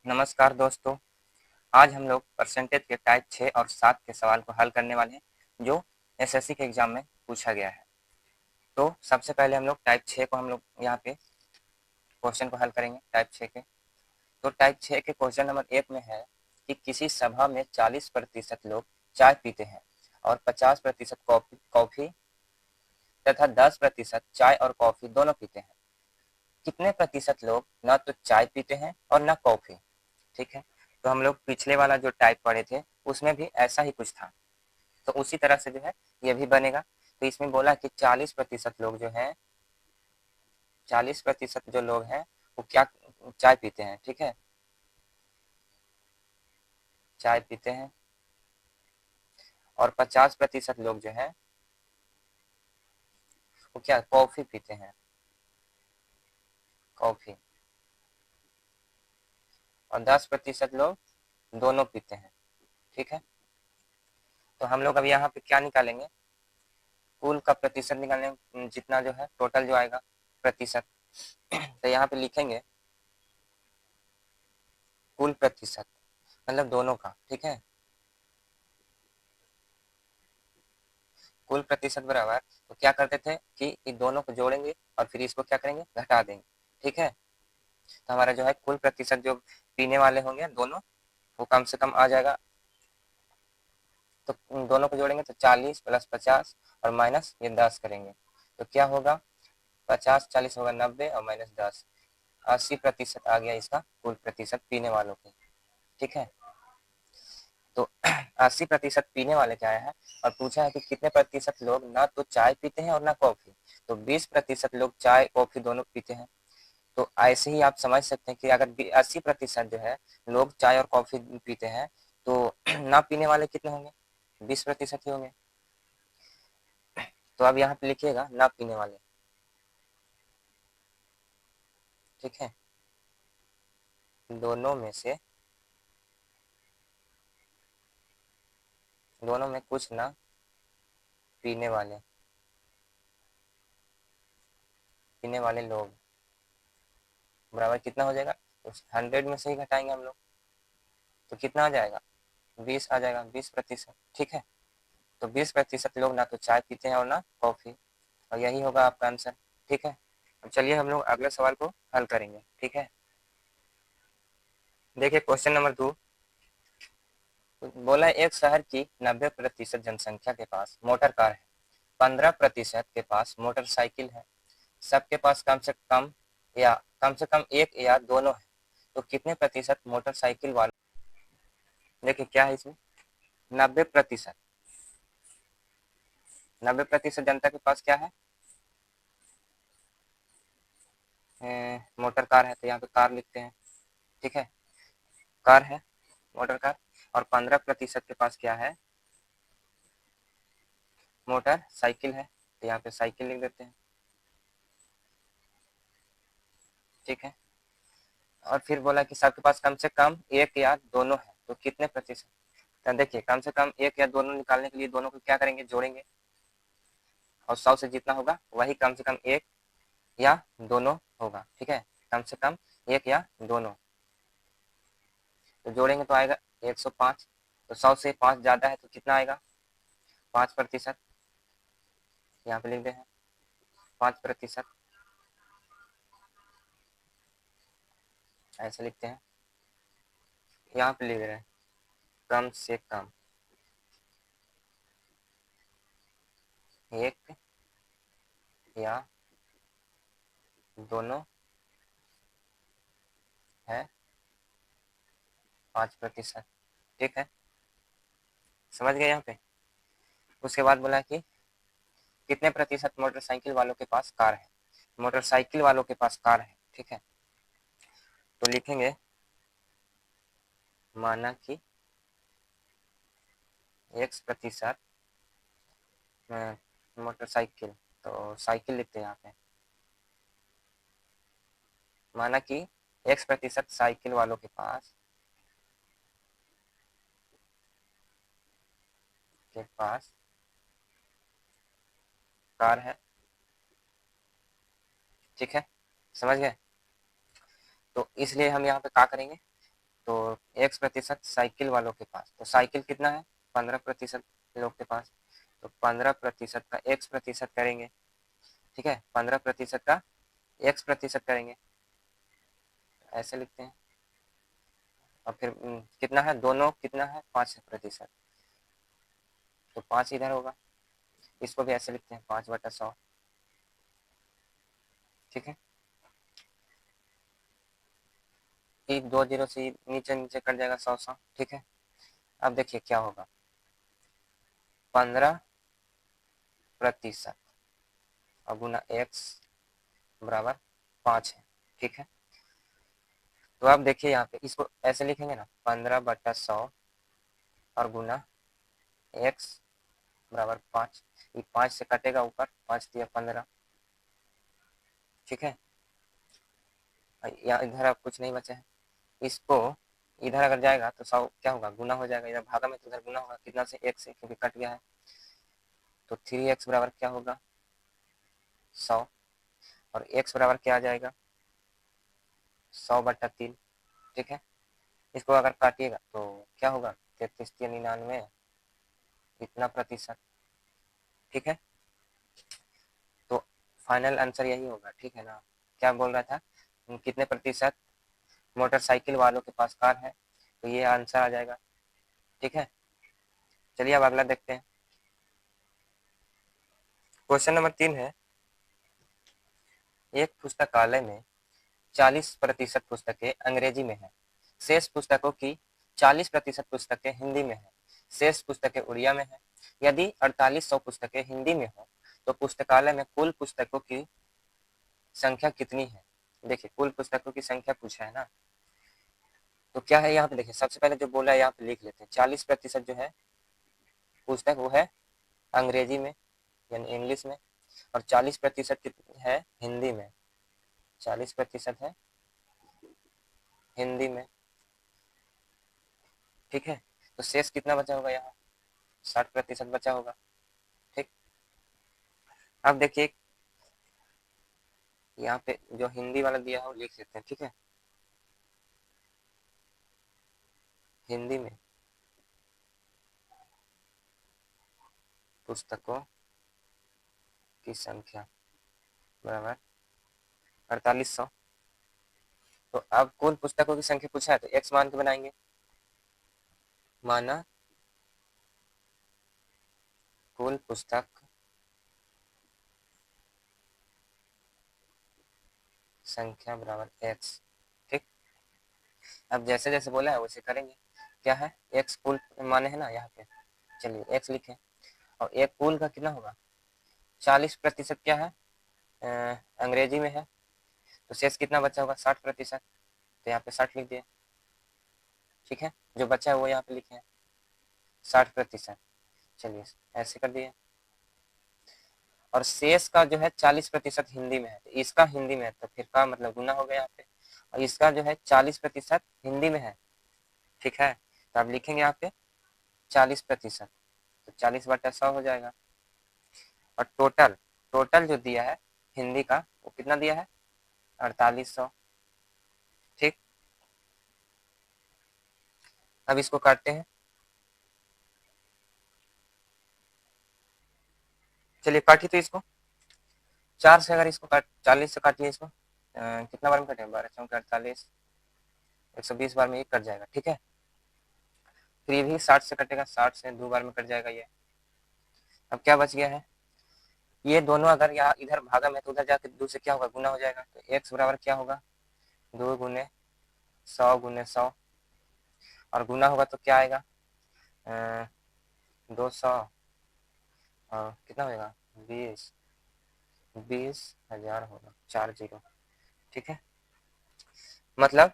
नमस्कार दोस्तों। आज हम लोग परसेंटेज के टाइप 6 और 7 के सवाल को हल करने वाले हैं जो एसएससी के एग्जाम में पूछा गया है। तो सबसे पहले हम लोग टाइप 6 को हम लोग यहाँ पे क्वेश्चन को हल करेंगे टाइप 6 के। तो टाइप 6 के क्वेश्चन नंबर 1 में है कि किसी सभा में 40% लोग चाय पीते हैं और 50% कॉफी तथा 10% चाय और कॉफी दोनों पीते हैं। कितने प्रतिशत लोग न तो चाय पीते हैं और न कॉफी। ठीक है, तो हम लोग पिछले वाला जो टाइप पढ़े थे उसमें भी ऐसा ही कुछ था, तो उसी तरह से जो है ये भी बनेगा। तो इसमें बोला कि 40% लोग जो है 40% जो लोग हैं वो क्या चाय पीते हैं। ठीक है, चाय पीते हैं और 50% लोग जो है वो क्या कॉफी पीते हैं, कॉफी। और 10% लोग दोनों पीते हैं। ठीक है, तो हम लोग अब यहाँ पे क्या निकालेंगे, कुल का प्रतिशत निकालेंगे, जितना जो है टोटल जो आएगा प्रतिशत। तो यहाँ पे लिखेंगे कुल प्रतिशत मतलब दोनों का। ठीक है, कुल प्रतिशत बराबर, तो क्या करते थे कि इन दोनों को जोड़ेंगे और फिर इसको क्या करेंगे घटा देंगे। ठीक है, तो हमारा जो है कुल प्रतिशत जो पीने वाले होंगे दोनों वो कम से कम आ जाएगा। तो इन दोनों को जोड़ेंगे तो 40 + 50 और माइनस ये 10 करेंगे तो क्या होगा, 50 40 होगा 90 और -10, 80% आ गया इसका कुल प्रतिशत पीने वालों की। ठीक है, तो 80% पीने वाले क्या है और पूछा है कि कितने प्रतिशत लोग ना तो चाय पीते हैं और ना कॉफी। तो 20% लोग चाय कॉफी दोनों पीते हैं। तो ऐसे ही आप समझ सकते हैं कि अगर 80% जो है लोग चाय और कॉफी पीते हैं तो ना पीने वाले कितने होंगे, 20% ही होंगे। तो अब यहाँ पे लिखिएगा ना पीने वाले। ठीक है, दोनों में से दोनों में कुछ ना पीने वाले, पीने वाले लोग बराबर कितना हो जाएगा, तो 100 में से ही घटाएंगे हम लोग तो कितना आ जाएगा, 20 आ जाएगा, 20%। ठीक है, तो 20% लोग ना तो चाय पीते हैं और ना कॉफी, और यही होगा आपका आंसर। ठीक है, अब चलिए हम लोग अगले सवाल को हल करेंगे। ठीक है, देखिए क्वेश्चन नंबर 2 बोला एक शहर की 90% जनसंख्या के पास मोटर कार है, 15% के पास मोटरसाइकिल है, सबके पास कम से कम एक या दोनों है। तो कितने प्रतिशत मोटरसाइकिल वाले, देखिए क्या है इसमें, 90%, 90% जनता के पास क्या है, मोटर कार है, तो यहाँ पे कार लिखते हैं। ठीक है, कार है मोटर कार। और 15% के पास क्या है, मोटर साइकिल है, तो यहाँ पे साइकिल लिख देते हैं। ठीक है, और फिर बोला कि सबके पास कम से कम एक या दोनों है, तो कितने प्रतिशत। तो देखिए कम से कम एक या दोनों निकालने के लिए दोनों को क्या करेंगे, जोड़ेंगे, और 100 से जितना होगा वही कम से कम एक या दोनों होगा। ठीक है, कम से कम एक या दोनों, तो जोड़ेंगे तो आएगा 105। तो 100 से 5 ज़्यादा है तो कितना आएगा, 5%। यहाँ पे लिख दे हैं 5%, ऐसे लिखते हैं। यहाँ पे लिख रहे हैं कम से कम एक या दोनों है 5%। ठीक है, समझ गए यहाँ पे। उसके बाद बोला कि कितने प्रतिशत मोटरसाइकिल वालों के पास कार है, मोटरसाइकिल वालों के पास कार है। ठीक है, तो लिखेंगे माना कि X% मोटरसाइकिल, तो साइकिल लिखते हैं यहाँ पे, माना कि X% साइकिल वालों के पास कार है। ठीक है, समझ गए। तो इसलिए हम यहाँ पे क्या करेंगे, तो x% साइकिल वालों के पास, तो साइकिल कितना है 15% लोग के पास, तो 15% का x% करेंगे, ठीक है, 15% का x% करेंगे, ऐसे लिखते हैं। और फिर कितना है, दोनों कितना है 5%, तो 5 इधर होगा, इसको भी ऐसे लिखते हैं 5/100, ठीक है। ये 2 जीरो से नीचे नीचे कट जाएगा 100 ठीक है। अब देखिए क्या होगा, 15% और गुना x बराबर 5 है, ठीक है। तो आप देखिए यहाँ पे इसको ऐसे लिखेंगे ना, 15/100 और गुना x बराबर 5, ये 5 से कटेगा ऊपर, 5 दिया 15, ठीक है। यहाँ इधर अब कुछ नहीं बचा है, इसको इधर अगर जाएगा तो 100 क्या होगा, गुना हो जाएगा, इधर भागा में तो उधर गुना होगा, कितना से 1 से, क्योंकि कट गया है। तो 3x बराबर क्या होगा 100, और x बराबर क्या आ जाएगा 100/3, ठीक है। इसको अगर काटिएगा तो क्या होगा 33 99 इतना प्रतिशत, ठीक है। तो फाइनल आंसर यही होगा, ठीक है ना। क्या बोल रहा था, कितने प्रतिशत मोटरसाइकिल वालों के पास कार है, तो ये आंसर आ जाएगा, ठीक है। चलिए अब अगला देखते हैं। क्वेश्चन नंबर 3 है, एक पुस्तकालय में 40% पुस्तकें अंग्रेजी में है, शेष पुस्तकों की 40% पुस्तकें हिंदी में है, शेष पुस्तकें उड़िया में है। यदि 4800 पुस्तकें हिंदी में हो तो पुस्तकालय में कुल पुस्तकों की संख्या कितनी है। देखिए कुल पुस्तकों की संख्या पूछा है ना, तो क्या है यहाँ पे देखिए, सबसे पहले जो बोला है यहाँ पे लिख लेते हैं, 40% जो है पुस्तक वो है अंग्रेजी में यानी इंग्लिश में, और 40% है हिंदी में, 40% है हिंदी में, ठीक है। तो शेष कितना बचा होगा यहाँ, 60% बचा होगा, ठीक। अब देखिए यहाँ पे जो हिंदी वाला दिया है वो लिख लेते हैं, ठीक है। हिंदी में पुस्तकों की संख्या बराबर 4800, तो अब कुल पुस्तकों की संख्या पूछा है तो x मान के बनाएंगे, माना कुल पुस्तक संख्या बराबर x, ठीक। अब जैसे जैसे बोला है वैसे करेंगे, क्या है x कुल माने है ना यहाँ पे, चलिए x लिखे, और एक कुल का कितना होगा 40% क्या है अंग्रेजी में है, तो शेष कितना बचा होगा 60%, तो यहाँ पे 60 लिख दिए, ठीक है। जो बचा है वो यहाँ पे लिखे हैं 60%, चलिए ऐसे कर दिए। और शेष का जो है 40% हिंदी में है, तो इसका हिंदी में है तो फिर का मतलब गुना हो गया यहाँ पे, और इसका जो है 40% हिंदी में है, ठीक है। तो आप लिखेंगे यहाँ पे 40%, तो 40/100 हो जाएगा। और टोटल टोटल जो दिया है हिंदी का वो कितना दिया है 4800, ठीक। अब इसको काटते हैं, चलिए काटिए, तो इसको 4 से अगर इसको काट 40 से काटिए इसको कितना बार में कटेगा 12×4 = 48, 120 बार में ये कट जाएगा, ठीक है। फिर ये भी 60 से कटेगा, 60 से 2 बार में कट जाएगा ये। अब क्या बच गया है, ये दोनों अगर यहाँ इधर भागा में तो उधर जाके 2 से क्या होगा गुना हो जाएगा, तो x बराबर क्या होगा 2×100 × 100, और गुना होगा तो क्या आएगा 200, और कितना होगा 20,000 होगा 4 जीरो, ठीक है। मतलब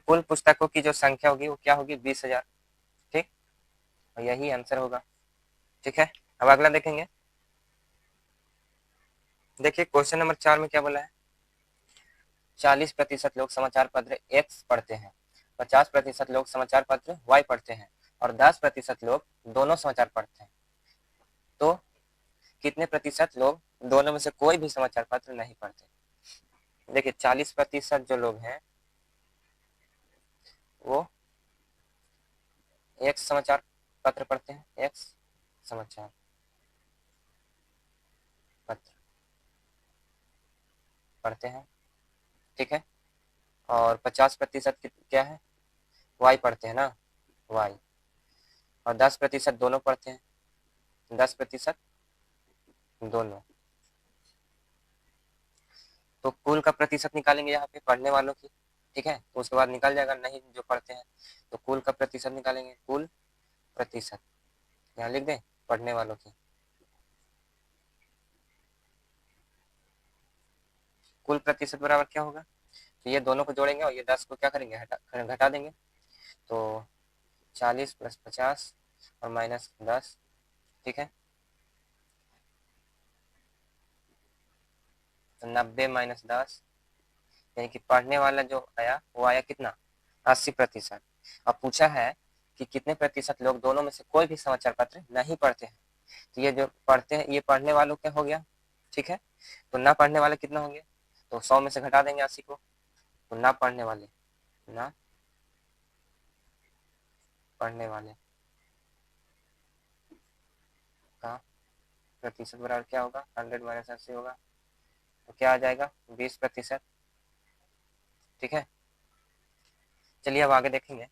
कुल पुस्तकों की जो संख्या होगी वो क्या होगी 20,000, ठीक, और यही आंसर होगा, ठीक है। अब अगला देखेंगे, देखिए क्वेश्चन नंबर 4 में क्या बोला है, 40% लोग समाचार पत्र X पढ़ते हैं, 50% लोग समाचार पत्र Y पढ़ते हैं, और 10% लोग दोनों समाचार पढ़ते हैं, तो कितने प्रतिशत लोग दोनों में से कोई भी समाचार पत्र नहीं पढ़ते। देखिए 40% जो लोग हैं वो एक्स समाचार पत्र पढ़ते हैं, एक्स समाचार पत्र पढ़ते हैं, ठीक है। और 50% क्या है, वाई पढ़ते हैं ना, वाई। और 10% दोनों पढ़ते हैं, 10% दोनों। तो कुल का प्रतिशत निकालेंगे यहाँ पे पढ़ने वालों की, ठीक है। तो उसके बाद निकल जाएगा, नहीं जो पढ़ते हैं तो कुल का प्रतिशत निकालेंगे, कुल प्रतिशत यहाँ लिख दें पढ़ने वालों की। कुल प्रतिशत बराबर क्या होगा, तो ये दोनों को जोड़ेंगे और ये 10 को क्या करेंगे, घटा देंगे। तो 40 + 50 और -10, ठीक है। तो 90 - 10, यानी कि पढ़ने वाला जो आया वो आया कितना, 80%। अब पूछा है कि कितने प्रतिशत लोग दोनों में से कोई भी समाचार पत्र नहीं पढ़ते हैं। तो ये जो पढ़ते हैं ये पढ़ने वालों क्या हो गया, ठीक है। तो ना पढ़ने वाले कितना होंगे, तो 100 में से घटा देंगे 80 को। तो ना पढ़ने वाले, ना पढ़ने वाले का प्रतिशत बराबर क्या होगा, 100 - 80 होगा। तो क्या आ जाएगा, 20%, ठीक है। चलिए अब आगे देखेंगे।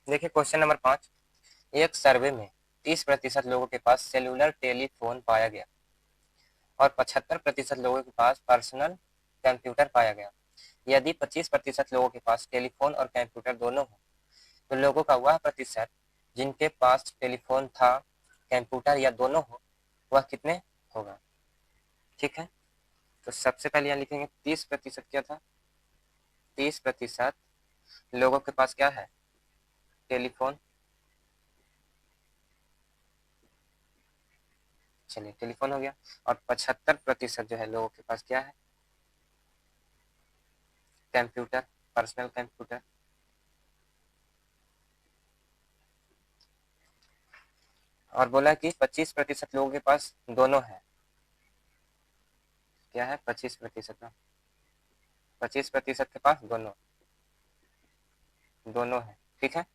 देखिए क्वेश्चन नंबर 5, एक सर्वे में 30% लोगों के पास सेलुलर टेलीफोन पाया गया और 75% लोगों के पास पर्सनल कंप्यूटर पाया गया। यदि 25% लोगों के पास टेलीफोन और कंप्यूटर दोनों हो, तो लोगों का वह प्रतिशत जिनके पास टेलीफोन था, कंप्यूटर या दोनों हो, वह कितने होगा, ठीक है। तो सबसे पहले यहाँ लिखेंगे 30% क्या था, 30% लोगों के पास क्या है, टेलीफोन। चलिए टेलीफोन हो गया। और 75% जो है लोगों के पास क्या है, कंप्यूटर, पर्सनल कंप्यूटर। और बोला कि 25% लोगों के पास दोनों है, क्या है 25% का, 25% के पास दोनों, दोनों है, ठीक है।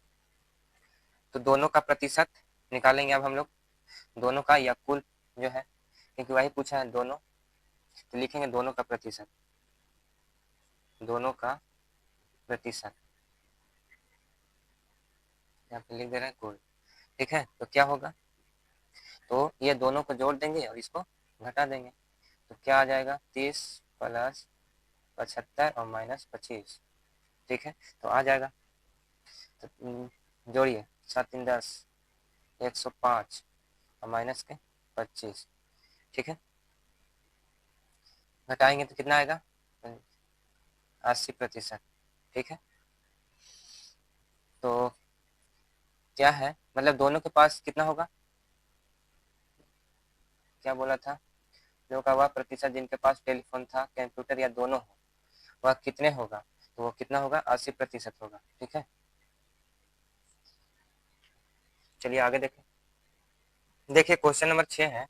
तो दोनों का प्रतिशत निकालेंगे अब हम लोग, दोनों का या कुल जो है, क्योंकि वही पूछा है दोनों। तो लिखेंगे दोनों का प्रतिशत, दोनों का प्रतिशत यहाँ पे लिख दे रहे हैं कुल, ठीक है। तो क्या होगा, तो ये दोनों को जोड़ देंगे और इसको घटा देंगे। तो क्या आ जाएगा, 30 + 75 और -25, ठीक है। तो आ जाएगा। तो जोड़िए, 7 × 3 = 10, 105 और माइनस के 25, ठीक है। घटाएंगे तो कितना आएगा, 80%, ठीक है। तो क्या है, मतलब दोनों के पास कितना होगा, क्या बोला था, जो का वह प्रतिशत जिनके पास टेलीफोन था, कंप्यूटर या दोनों हो, वह कितने होगा, तो वो कितना होगा, 80% होगा, ठीक है। चलिए आगे देखें। देखिए क्वेश्चन नंबर 6 है,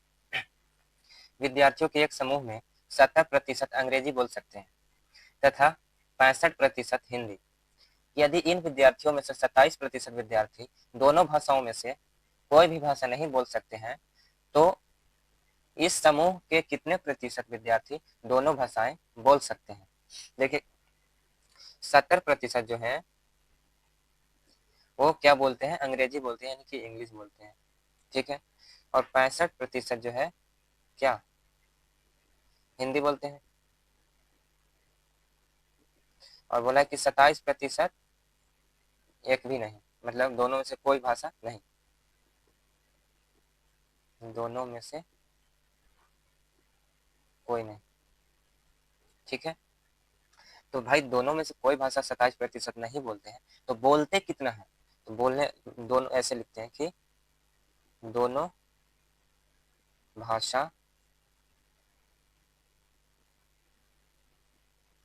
विद्यार्थियों के एक समूह में 70% अंग्रेजी बोल सकते हैं तथा 65% हिंदी। यदि इन विद्यार्थियों में से 27% विद्यार्थी दोनों भाषाओं में से कोई भी भाषा नहीं बोल सकते हैं, तो इस समूह के कितने प्रतिशत विद्यार्थी दोनों भाषाएं बोल सकते हैं। देखिए 70% जो है वो क्या बोलते हैं, अंग्रेजी बोलते हैं, यानी कि इंग्लिश बोलते हैं, ठीक है। और 65% जो है क्या, हिंदी बोलते हैं। और बोला कि 27% एक भी नहीं, मतलब दोनों में से कोई भाषा नहीं, दोनों में से कोई नहीं, ठीक है। तो भाई दोनों में से कोई भाषा 27% नहीं बोलते हैं, तो बोलते कितना है, तो बोलने दोनों ऐसे लिखते हैं कि दोनों भाषा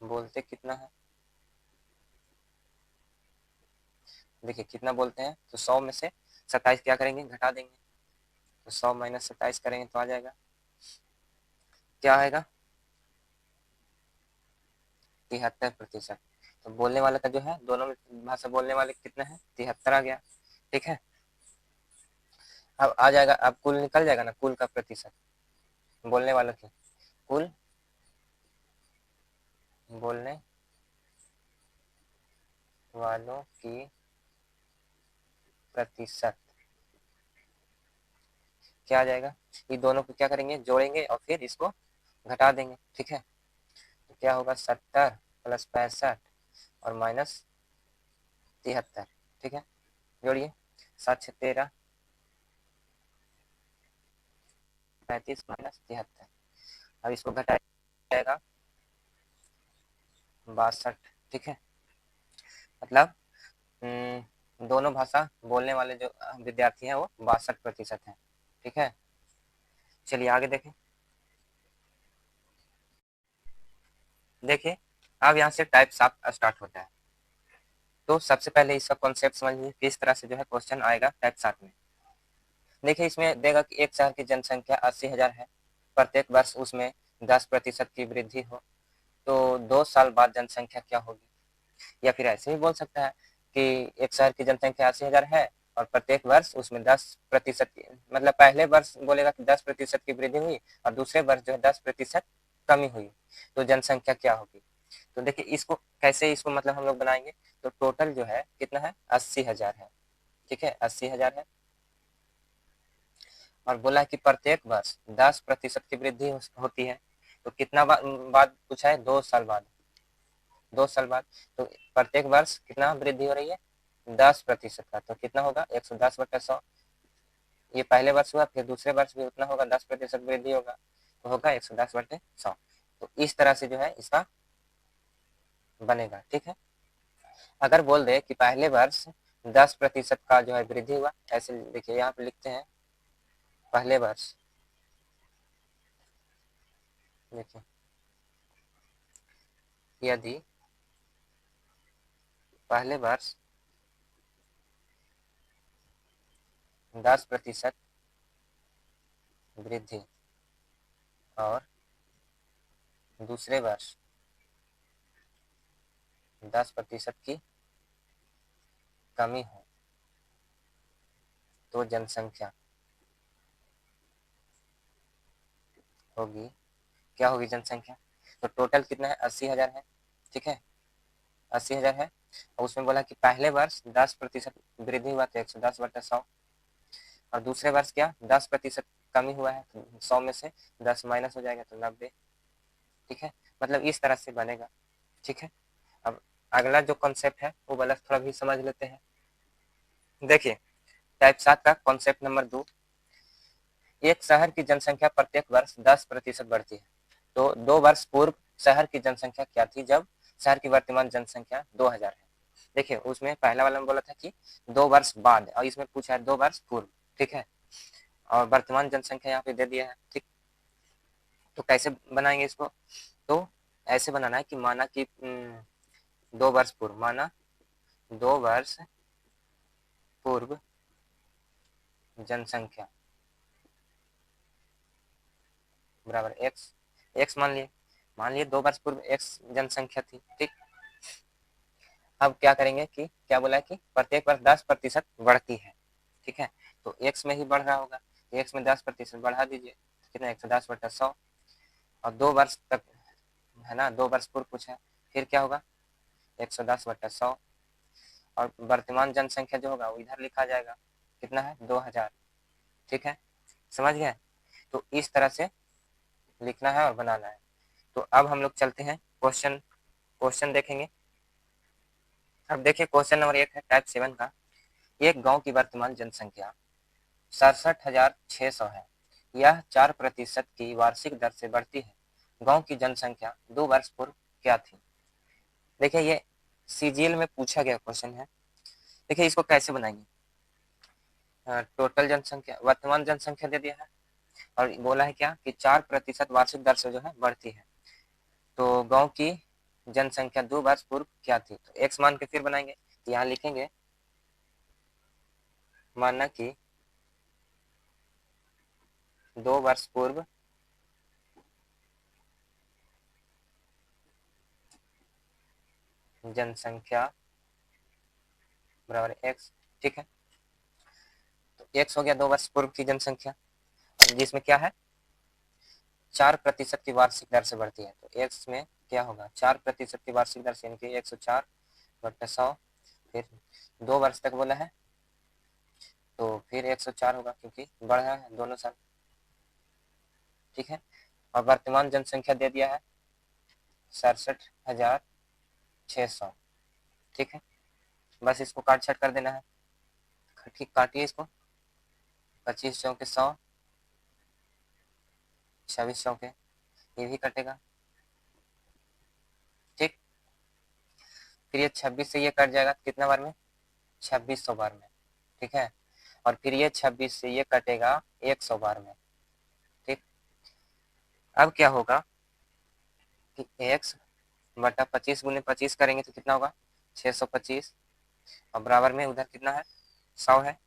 बोलते कितना है। देखिए कितना बोलते हैं, तो 100 में से 27 क्या करेंगे, घटा देंगे। तो 100 - 27 करेंगे तो आ जाएगा, क्या आएगा, 73%। तो बोलने वाले का जो है, दोनों भाषा बोलने वाले कितना है, 73 आ गया। ठीक है, अब आ जाएगा, अब कुल निकल जाएगा ना, कुल का प्रतिशत बोलने वालों की, कुल बोलने वालों की प्रतिशत क्या आ जाएगा, ये दोनों को क्या करेंगे, जोड़ेंगे और फिर इसको घटा देंगे। ठीक है, तो क्या होगा, 70 प्लस 65 और माइनस 73। ठीक है, जोड़िए, 7 6 13, 35 माइनस 73। अब इसको घटाया जाएगा 62। ठीक है, मतलब दोनों भाषा बोलने वाले जो विद्यार्थी हैं वो 62% हैं। ठीक है, चलिए आगे देखें। देखिए, अब यहाँ से टाइप 7 स्टार्ट होता है। तो सबसे पहले इसका कॉन्सेप्ट समझ लीजिए, किस तरह से जो है क्वेश्चन आएगा टाइप 7 में। देखिए, इसमें देगा कि एक शहर की जनसंख्या 80,000 है, प्रत्येक वर्ष उसमें 10% की वृद्धि हो, तो 2 साल बाद जनसंख्या क्या होगी। या फिर ऐसे ही बोल सकता है कि एक शहर की जनसंख्या 80,000 है और प्रत्येक वर्ष उसमें 10% की, मतलब पहले वर्ष बोलेगा कि 10% की वृद्धि हुई और दूसरे वर्ष जो है 10% कमी हुई, तो जनसंख्या क्या होगी। तो देखिए, इसको कैसे, इसको मतलब हम लोग बनाएंगे, तो टोटल जो है कितना है, 80,000 है। ठीक है, 80,000 है, और बोला है कि प्रत्येक वर्ष 10% की वृद्धि होती है, तो कितना बाद पूछा है, 2 साल बाद, 2 साल बाद। तो प्रत्येक वर्ष कितना वृद्धि हो रही है, 10% का, तो कितना होगा, 110/100। ये पहले वर्ष हुआ, फिर दूसरे वर्ष भी उतना होगा, 10% वृद्धि होगा, तो होगा 110/100। तो इस तरह से जो है इसका बनेगा। ठीक है, अगर बोल दे कि पहले वर्ष 10% का जो है वृद्धि हुआ, ऐसे देखिए यहाँ पे लिखते हैं, पहले वर्ष, देखिए यदि पहले वर्ष 10% वृद्धि और दूसरे वर्ष 10% की कमी हो, तो जनसंख्या होगी, क्या होगी जनसंख्या, तो टोटल कितना है, 80,000 है। ठीक है, 80,000 है, और उसमें बोला कि पहले वर्ष 10% वृद्धि हुआ, तो 110/100, और दूसरे वर्ष क्या, 10% कमी हुआ है, तो 100 में से 10 माइनस हो जाएगा, तो 90। ठीक है, मतलब इस तरह से बनेगा। ठीक है, अब अगला जो कॉन्सेप्ट है वो वाला थोड़ा भी समझ लेते हैं। देखिए, टाइप 7 का कॉन्सेप्ट नंबर 2, एक शहर की जनसंख्या प्रत्येक वर्ष 10% बढ़ती है, तो 2 वर्ष पूर्व शहर की जनसंख्या क्या थी, जब शहर की वर्तमान जनसंख्या 2,000 है। देखिए, उसमें पहला वाला में बोला था कि 2 वर्ष बाद, और इसमें पूछा है 2 वर्ष पूर्व। ठीक है, और वर्तमान जनसंख्या यहाँ पे दे दिया है। ठीक, तो कैसे बनाएंगे इसको, तो ऐसे बनाना है कि माना कि 2 वर्ष पूर्व, माना 2 वर्ष पूर्व जनसंख्या बराबर एक्स, एक्स मान लिए 2 वर्ष पूर्व एक्स जनसंख्या थी। ठीक, अब क्या करेंगे कि क्या बोला है कि प्रत्येक वर्ष 10% बढ़ती है। ठीक है, तो एक्स में ही बढ़ रहा होगा, एक्स में 10% बढ़ा दीजिए, कितना, 110/100, और 2 वर्ष तक है ना, 2 वर्ष पूर्व पूछा है, फिर क्या होगा, 110/100, और वर्तमान जनसंख्या जो होगा वो इधर लिखा जाएगा, कितना है, 2,000। ठीक है, समझ गए, तो इस तरह से लिखना है और बनाना है। तो अब हम लोग चलते हैं क्वेश्चन, क्वेश्चन देखेंगे। अब देखिए, क्वेश्चन नंबर 1 है टाइप 7 का, एक गांव की वर्तमान जनसंख्या 67,600 है, यह 4% की वार्षिक दर से बढ़ती है, गांव की जनसंख्या 2 वर्ष पूर्व क्या थी। देखिए, ये सीजीएल में पूछा गया क्वेश्चन है। देखिए, इसको कैसे बनाएंगे, टोटल जनसंख्या, वर्तमान जनसंख्या दे दिया है, और बोला है क्या कि 4% वार्षिक दर से जो है बढ़ती है, तो गांव की जनसंख्या 2 वर्ष पूर्व क्या थी, तो एक्स मान के फिर बनाएंगे, यहाँ लिखेंगे, माना कि 2 वर्ष पूर्व जनसंख्या बराबर x, ठीक है। तो x हो गया 2 वर्ष पूर्व की जनसंख्या, जिसमें क्या है 4% की वार्षिक दर से बढ़ती है। तो x में क्या होगा 4% की वार्षिक दर से, यानी कि 104/100, फिर 2 वर्ष तक बोला है तो फिर 104 होगा क्योंकि बढ़ा है दोनों साल, ठीक है। और वर्तमान जनसंख्या दे दिया है 67,600, ठीक है। बस इसको काट छाट कर देना है, ठीक, काटिए इसको, 25 चौके 100, 26 चौके, ये भी कटेगा, ठीक। फिर ये 26 से ये कट जाएगा कितना बार में 2600 बार में, ठीक है। और फिर ये 26 से ये कटेगा 100 बार में, ठीक। अब क्या होगा कि x बटा 25 गुने 25 करेंगे तो कितना होगा 625, और बराबर में उधर कितना है 100 है।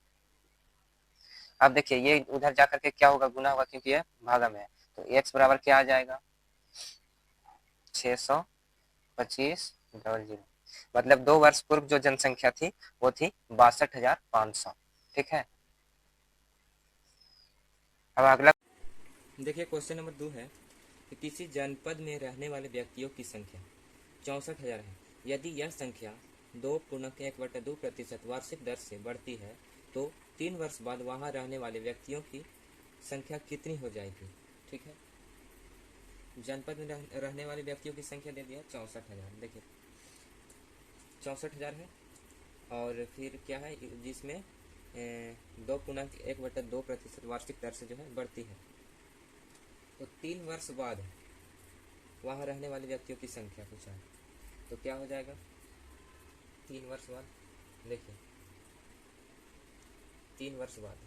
अब देखिए ये उधर जाकर के क्या होगा गुना होगा क्योंकि ये भागा में है, तो x बराबर क्या आ जाएगा 625/0, मतलब 2 वर्ष पूर्व जो जनसंख्या थी वो थी 62,500, ठीक है। अब अगला देखिए क्वेश्चन नंबर 2 है कि किसी जनपद में रहने वाले व्यक्तियों की संख्या 64,000 है। यदि यह संख्या 2.1/2% वार्षिक दर से बढ़ती है तो 3 वर्ष बाद वहां रहने वाले व्यक्तियों की संख्या कितनी हो जाएगी, ठीक है। जनपद में रहने वाले व्यक्तियों की संख्या दे दिया 64,000, देखिए 64,000 है, और फिर क्या है जिसमें 2.1/2% वार्षिक दर से जो है बढ़ती है, तो 3 वर्ष बाद वहाँ रहने वाले व्यक्तियों की संख्या पूछा है, तो क्या हो जाएगा 3 वर्ष बाद, देखिए 3 वर्ष बाद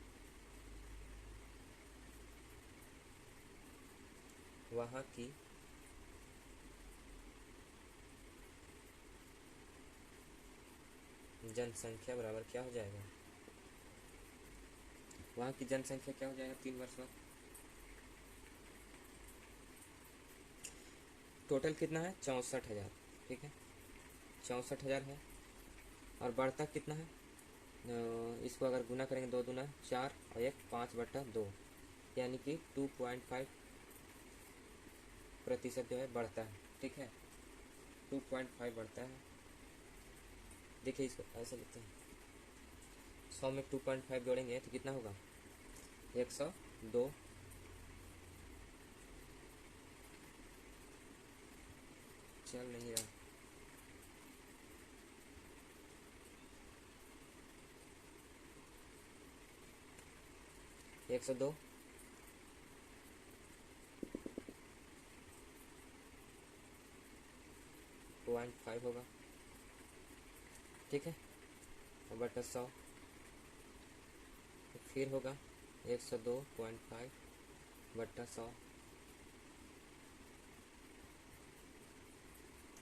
वहाँ की जनसंख्या बराबर क्या हो जाएगा, वहाँ की जनसंख्या क्या हो जाएगा 3 वर्ष बाद, टोटल कितना है 64,000, ठीक है 64,000 है, और बढ़ता कितना है, इसको अगर गुना करेंगे 2 दूना 4 और 1 5/2, यानी कि 2.5% जो है बढ़ता है, ठीक है 2.5 बढ़ता है। देखिए इसको ऐसे लिखते हैं 100 में 2.5 जोड़ेंगे तो कितना होगा 102, चल नहीं रहा, एक सौ दो, पॉइंट 5 होगा, ठीक है, और बटा 100, फिर होगा 102.5/100,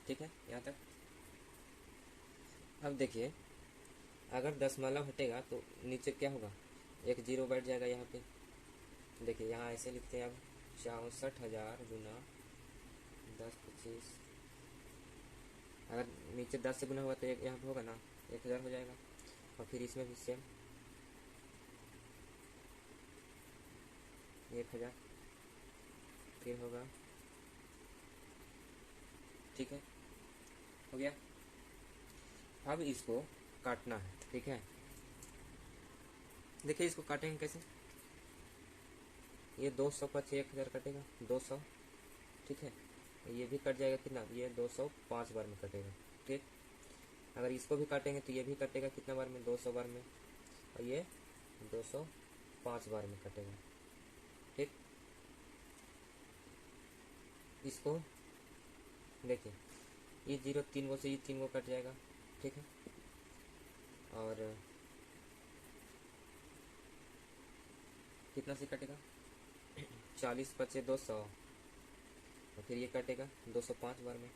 ठीक है यहाँ तक। अब देखिए अगर दशमलव हटेगा तो नीचे क्या होगा एक जीरो बैठ जाएगा यहाँ पे, देखिए यहाँ ऐसे लिखते हैं अब 64,000 गुना 10/25, अगर नीचे 10 से गुना हुआ तो एक यहाँ पे होगा ना 1,000 हो जाएगा, और फिर इसमें भी सेम 1,000 फिर होगा, ठीक है हो गया। अब इसको काटना है, ठीक है, देखिए इसको काटेंगे कैसे, ये 200 पर 1,000 कटेगा 200, ठीक है, ये भी कट जाएगा कितना, ये 205 बार में कटेगा, ठीक। अगर इसको भी काटेंगे तो ये भी कटेगा कितना बार में 200 बार में, और ये 205 बार में कटेगा, ठीक। इसको देखिए ये 0 3 गो से ये 3 गो कट जाएगा, ठीक है, और कितना से कटेगा 40 बचे 200, और फिर ये कटेगा 205 बार में,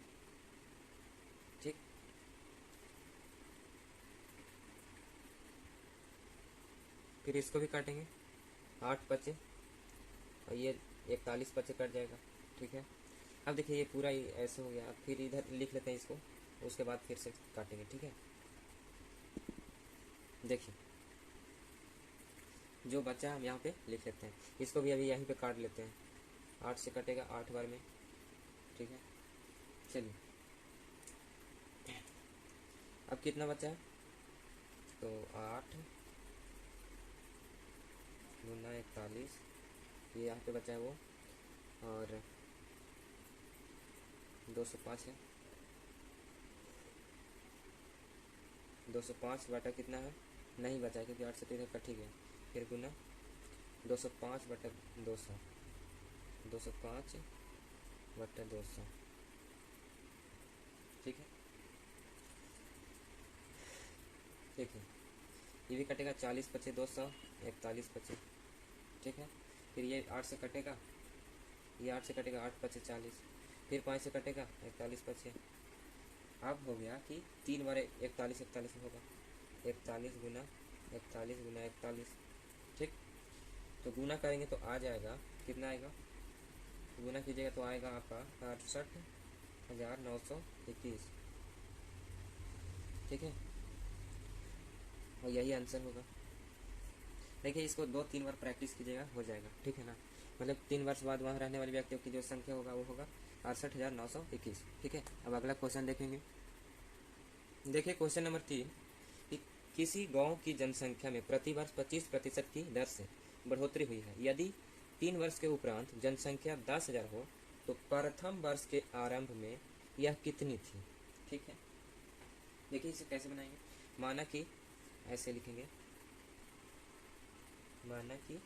ठीक। फिर इसको भी काटेंगे 8 बचे, और ये 41 बचे कट जाएगा, ठीक है। अब देखिए ये पूरा ही ऐसे हो गया, अब फिर इधर लिख लेते हैं इसको उसके बाद फिर से काटेंगे, ठीक है। देखिए जो बचा हम यहाँ पे लिख लेते हैं, इसको भी अभी यहीं पे काट लेते हैं। 8 से कटेगा 8 बार में, ठीक है। चलिए अब कितना बचा है, तो 8 गुना 41, ये यहाँ पे बचा है वो, और 205 है। 205 बटा कितना है, नहीं बचा है क्योंकि 8 से 3 कट ही गया। फिर गुना 205 बटा 200, 205 बटा 200, ठीक है। ठीक है, ये भी कटेगा, 40 पचे 200, 41 पचे, ठीक है। फिर ये 8 से कटेगा, ये 8 से कटेगा, 8 पचे 40, फिर 5 से कटेगा, 41 पचे। अब हो गया कि 3 बार 41 41 होगा, 41 गुना 41 गुना 41, ठीक। तो गुना करेंगे तो आ जाएगा, कितना आएगा, गुना कीजिएगा तो आएगा आपका 68,921, ठीक है। और यही आंसर होगा। देखिए इसको 2-3 बार प्रैक्टिस कीजिएगा, हो जाएगा, ठीक है ना। मतलब 3 वर्ष बाद वहाँ रहने वाले व्यक्तियों की जो संख्या होगा वो होगा 68,921, ठीक है। अब अगला क्वेश्चन देखेंगे। देखिए क्वेश्चन नंबर 3 कि किसी गांव की जनसंख्या में प्रति वर्ष 25% की दर से बढ़ोतरी हुई है। यदि 3 वर्ष के उपरांत जनसंख्या 10,000 हो तो प्रथम वर्ष के आरंभ में यह कितनी थी, ठीक है। देखिए इसे कैसे बनाएंगे, माना कि ऐसे लिखेंगे, माना कि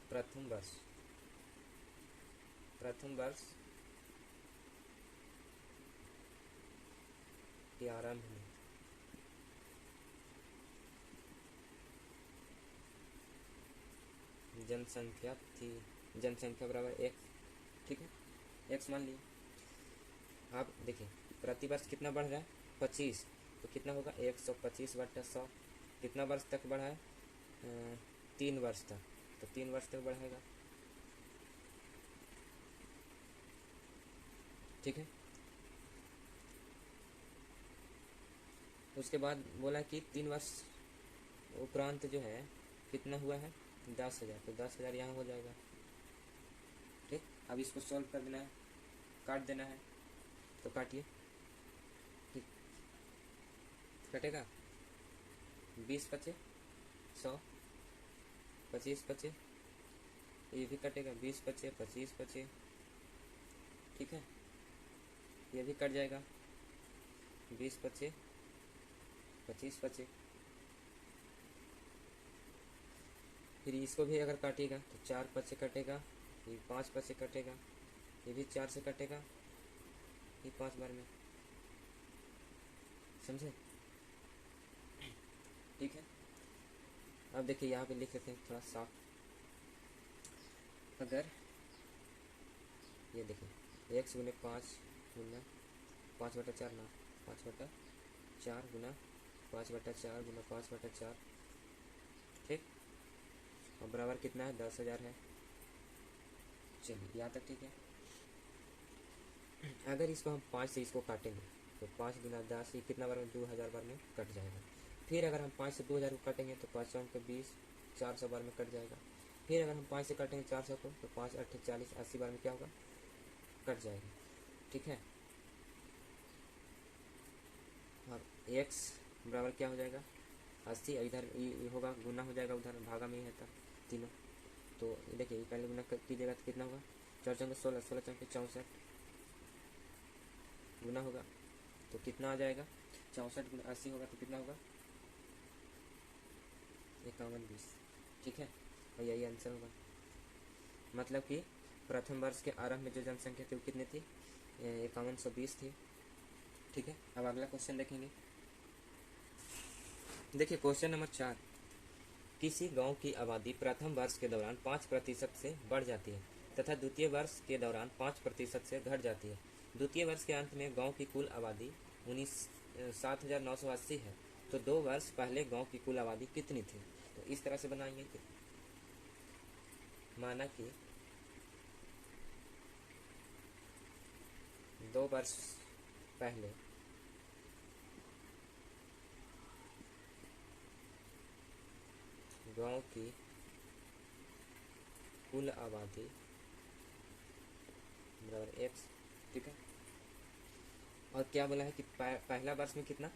प्रथम वर्ष के आरंभ में जनसंख्या थी, जनसंख्या बराबर x, ठीक है, x मान लिए। अब देखिए प्रति वर्ष कितना बढ़ रहा है, 25, तो कितना होगा 125 बटा 100, कितना वर्ष तक बढ़ा है, 3 वर्ष तक, तो 3 वर्ष तक बढ़ेगा, ठीक है। उसके बाद बोला कि 3 वर्ष उपरांत जो है कितना हुआ है 10,000, तो 10,000 यहाँ हो जाएगा, ठीक। अब इसको सॉल्व कर देना है, काट देना है, तो काटिए, ठीक। कटेगा 20 पचे 100, 25 पचे, ये भी कटेगा 20 पचे 25 पचे, ठीक है। ये भी कट जाएगा 20 पचे 25 पचे। फिर इसको भी अगर काटिएगा तो 4 पचे कटेगा, ये 5 पचे कटेगा, ये भी 4 से कटेगा, ये 5 बार में, समझे, ठीक है। अब देखिए यहाँ पे लिख लेते हैं थोड़ा साफ। अगर ये देखिए x गुने 5 गुना 5/4 ना 5/4 गुना 5/4 गुना 5/4, ठीक। और बराबर कितना है 10,000 है। चलिए यहाँ तक ठीक है। अगर इसको हम 5 से इसको काटेंगे तो 5 गुना 10, ये कितना बार में 2,000 बार में कट जाएगा। फिर अगर हम 5 से 2,000 को काटेंगे तो 5 के 20, 400 बार में कट जाएगा। फिर अगर हम 5 से काटेंगे 400 को तो 5 8 40, 80 बार में क्या होगा, कट जाएगा, ठीक है। और x बराबर क्या हो जाएगा 80, इधर ये होगा गुना हो जाएगा, उधर भागा में ही है तीनों, तो देखिए पहले गुना कीजिएगा तो कितना होगा 4 चौके 16, 16 चौके 64 गुना होगा तो कितना आ जाएगा 64 गुना 80 होगा तो कितना होगा 5120, ठीक है। और यही आंसर होगा। मतलब कि प्रथम वर्ष के आरंभ में जो जनसंख्या थी वो कितनी थी 5120 थी, ठीक है। अब अगला क्वेश्चन देखेंगे। देखिए क्वेश्चन नंबर 4, किसी गांव की आबादी प्रथम वर्ष के दौरान 5% से बढ़ जाती है तथा द्वितीय वर्ष के दौरान 5% से घट जाती है। द्वितीय वर्ष के अंत में गांव की कुल आबादी 7,980 है, तो 2 वर्ष पहले गांव की कुल आबादी कितनी थी। तो इस तरह से बनाएंगे कि माना कि 2 वर्ष पहले गांव की कुल आबादी बराबर x, ठीक है। और क्या बोला है कि पहला वर्ष में कितना,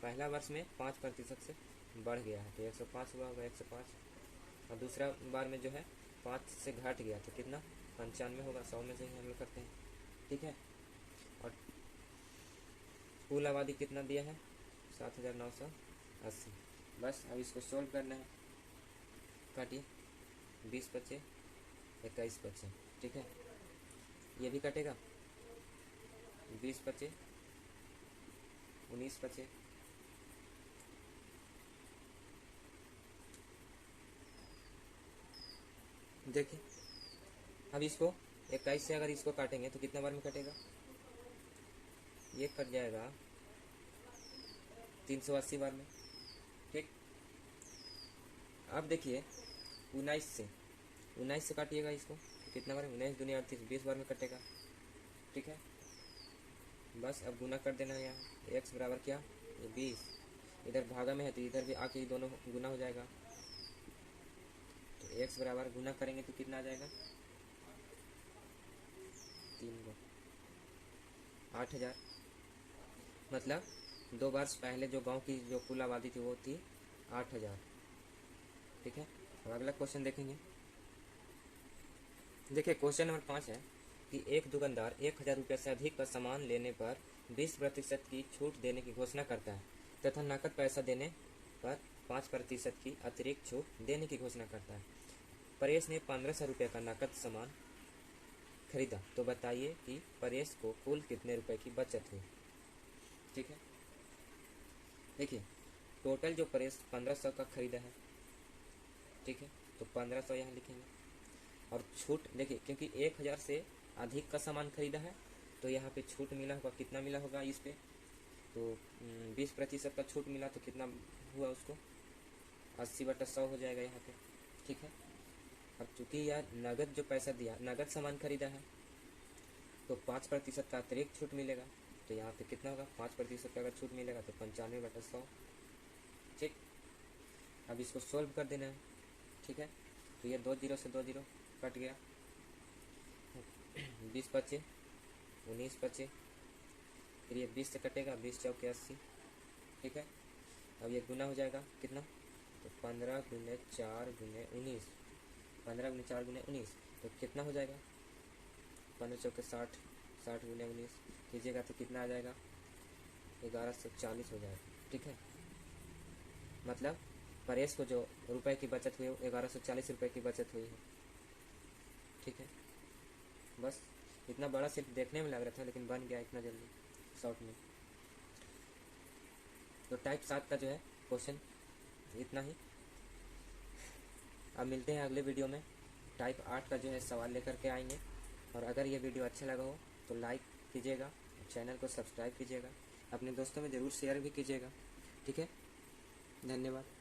पहला वर्ष में 5% से बढ़ गया है तो 105 हुआ होगा, 105। और दूसरा बार में जो है 5 से घट गया तो कितना, 95 होगा, 100 में से ही हम लोग करते हैं, ठीक है। और कुल आबादी कितना दिया है, 7,980। बस अब इसको सोल्व करना है। काटिए, 20 बचे, 21 बचे, ठीक है। ये भी कटेगा, 20 बचे, 19 बचे, देखिए। अब इसको 21 से अगर इसको काटेंगे तो कितना बार में कटेगा, ये कट जाएगा 380 बार में, ठीक। अब देखिए 19 से काटिएगा इसको तो कितना बार में, 19 दूनी 38, 20 बार में कटेगा, ठीक है। बस अब गुना कर देना है यहाँ, x बराबर क्या, ये 20, इधर भागा में है तो इधर भी आके ये दोनों गुना हो जाएगा, तो x बराबर गुना करेंगे तो कितना आ जाएगा, 3 को 8,000। मतलब 2 वर्ष पहले जो गांव की जो कुल आबादी थी वो थी 8,000, ठीक है। अब अगला क्वेश्चन देखेंगे। देखिए क्वेश्चन नंबर 5 है कि एक दुकानदार 1,000 रुपये से अधिक का सामान लेने पर 20% की छूट देने की घोषणा करता है तथा नकद पैसा देने पर 5% की अतिरिक्त छूट देने की घोषणा करता है। परेश ने 1,500 रुपये का नकद सामान खरीदा, तो बताइए कि परेश को कुल कितने रुपए की बचत हुई, ठीक है। देखिए टोटल जो परेश 1,500 का खरीदा है, ठीक है, तो 1,500 यहाँ लिखेंगे। और छूट देखिए, क्योंकि 1,000 से अधिक का सामान खरीदा है तो यहाँ पे छूट मिला होगा, कितना मिला होगा इस पे, तो 20% का छूट मिला तो कितना हुआ उसको, 80/100 हो जाएगा यहाँ पे, ठीक है। अब चूंकि यार नगद जो पैसा दिया, नगद सामान खरीदा है तो 5% का अतिरिक्त छूट मिलेगा, तो यहाँ पे कितना होगा, 5% का अगर छूट मिलेगा तो 95/100, ठीक। अब इसको सोल्व कर देना है, ठीक है। तो ये 2 0 से 2 0 कट गया, 20 बचे, 19 बचे, फिर ये 20 से कटेगा, 20 चौके 80, ठीक है। अब ये गुना हो जाएगा कितना, तो 15 गुने 4 गुने 19, 15 गुने 4 गुने 19 तो कितना हो जाएगा, 15 चौके 60, 60 गुने 19 कीजिएगा तो कितना आ जाएगा, 1140 हो जाएगा, ठीक है। मतलब परेश को जो रुपए की बचत हुई 1140 रुपये की बचत हुई है, ठीक है। बस इतना बड़ा सिर्फ देखने में लग रहा था लेकिन बन गया इतना जल्दी शॉर्ट में। तो टाइप 7 का जो है क्वेश्चन इतना ही। अब मिलते हैं अगले वीडियो में, टाइप 8 का जो है सवाल लेकर के आएंगे। और अगर ये वीडियो अच्छा लगा हो तो लाइक कीजिएगा, चैनल को सब्सक्राइब कीजिएगा, अपने दोस्तों में ज़रूर शेयर भी कीजिएगा, ठीक है। धन्यवाद।